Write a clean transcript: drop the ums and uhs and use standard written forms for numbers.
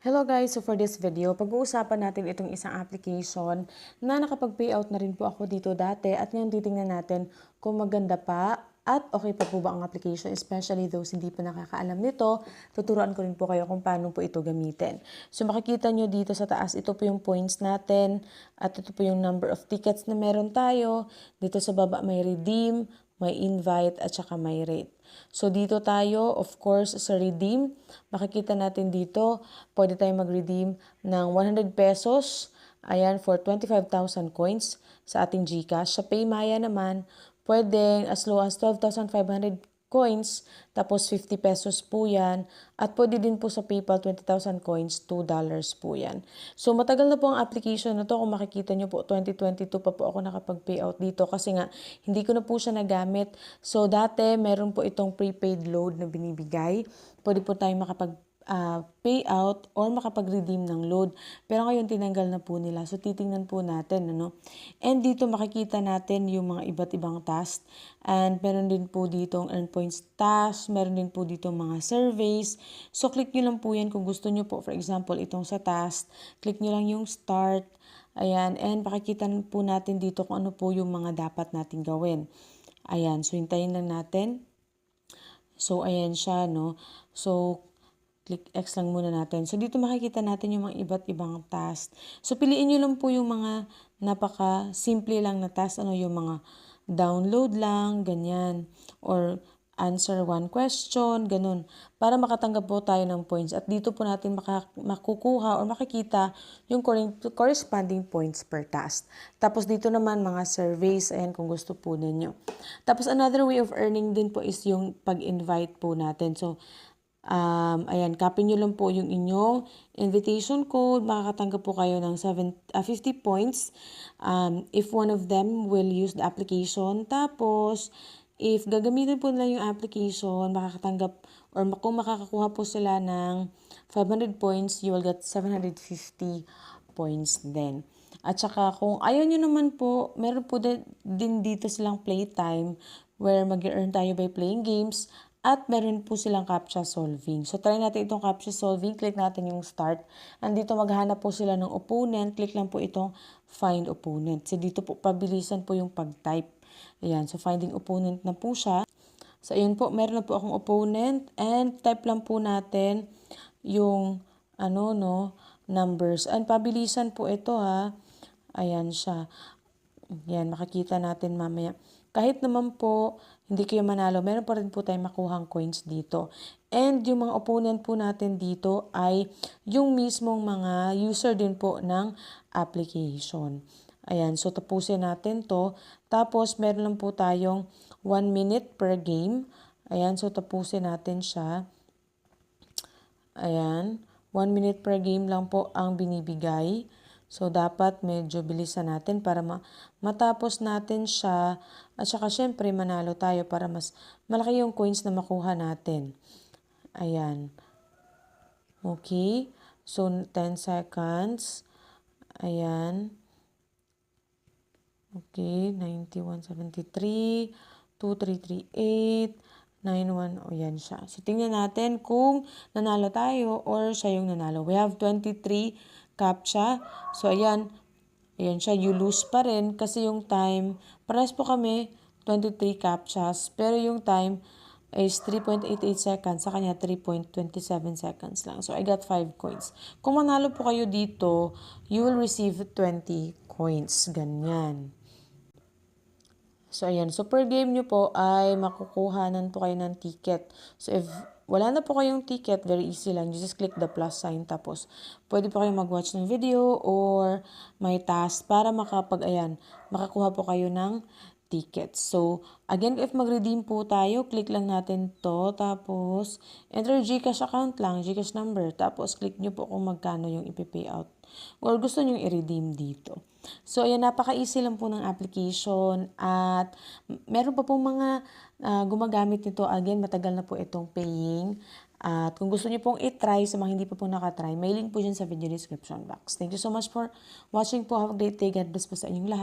Hello guys! So for this video, pag-uusapan natin itong isang application na nakapag-payout na rin po ako dito dati at ngayon titingnan natin kung maganda pa at okay pa po ba ang application, especially those hindi pa nakakaalam nito. Tuturuan ko rin po kayo kung paano po ito gamitin. So makikita nyo dito sa taas, ito po yung points natin at ito po yung number of tickets na meron tayo. Dito sa baba may redeem, may invite at saka may rate. So dito tayo, of course, sa redeem, makikita natin dito, pwede tayo mag-redeem ng 100 pesos, ayan, for 25,000 coins sa ating GCash. Sa Paymaya naman, pwedeng as low as 12,500 coins, tapos 50 pesos po yan. At pwede din po sa PayPal, 20,000 coins, $2 po yan. So matagal na po ang application na to. Kung makikita nyo po, 2022 pa po ako nakapag-payout dito kasi nga hindi ko na po siya nagamit. So dati meron po itong prepaid load na binibigay. Pwede po tayong payout or makapag-redeem ng load. Pero ngayon tinanggal na po nila. So titingnan po natin, ano. And dito makikita natin yung mga iba't ibang task. And meron din po dito earn points task. Meron din po dito mga surveys. So click nyo lang po yan kung gusto nyo po. For example, itong sa task, click nyo lang yung start. Ayan. And makikita po natin dito kung ano po yung mga dapat natin gawin. Ayan. So hintayin lang natin. So ayan siya, no. So click X lang muna natin. So, dito makikita natin yung mga iba't ibang task. So, piliin nyo lang po yung mga napaka-simple lang na task. Ano, yung mga download lang, ganyan. Or answer one question, ganun. Para makatanggap po tayo ng points. At dito po natin makukuha or makikita yung corresponding points per task. Tapos, dito naman mga surveys. Ayan, kung gusto po ninyo. Tapos, another way of earning din po is yung pag-invite po natin. So, ayan, copy nyo lang po yung inyong invitation code. Makakatanggap po kayo ng 50 points if one of them will use the application. Tapos, if gagamitin po nila yung application, makakatanggap or kung makakakuha po sila ng 500 points, you will get 750 points din. At saka kung ayaw nyo naman po, meron po din dito silang playtime where mag-earn tayo by playing games. At meron po silang CAPTCHA solving. So, try natin itong CAPTCHA solving. Click natin yung start. Andito maghanap po sila ng opponent. Click lang po itong find opponent. So, dito po pabilisan po yung pag-type. Ayan. So, finding opponent na po siya. So, ayun po. Meron na po akong opponent. And type lang po natin yung numbers. And pabilisan po ito, ha. Ayan siya. Yan, makikita natin mamaya. Kahit naman po, hindi kayo manalo, meron pa rin po tayong makuhang coins dito. And yung mga opponent po natin dito ay yung mismong mga user din po ng application. Ayan, so tapusin natin to. Tapos, meron lang po tayong 1 minute per game. Ayan, so tapusin natin siya. Ayan, 1 minute per game lang po ang binibigay. So, dapat medyo bilisan natin para matapos natin siya. At saka, syempre, manalo tayo para mas malaki yung coins na makuha natin. Ayan. Okay. So, 10 seconds. Ayan. Okay. 9173, 2338, 91. O, yan siya. So, tingnan natin kung nanalo tayo or siya yung nanalo. We have 23 CAPTCHA. So, ayan. Ayan siya. You lose pa rin kasi yung time, parehas po kami, 23 CAPTCHAs. Pero yung time is 3.88 seconds. Sa kanya, 3.27 seconds lang. So, I got 5 coins. Kung manalo po kayo dito, you will receive 20 coins. Ganyan. So, ayan. So, per game nyo po ay makukuhanan po kayo ng ticket. So, if wala na po kayong ticket, very easy lang. You just click the plus sign. Tapos, pwede po kayong mag-watch ng video or may task para makakuha po kayo ng tickets. So, again, if mag-redeem po tayo, click lang natin to. Tapos, enter GCash account lang, GCash number. Tapos, click nyo po kung magkano yung ipi-payout. Or gusto nyo i-redeem dito. So, ayan, napaka-easy lang po ng application. At meron pa pong mga gumagamit nito. Again, matagal na po itong paying. At kung gusto niyo pong i-try sa mga hindi pa po nakatry, may link po dyan sa video description box. Thank you so much for watching po. Have a great day. God bless po sa inyong lahat.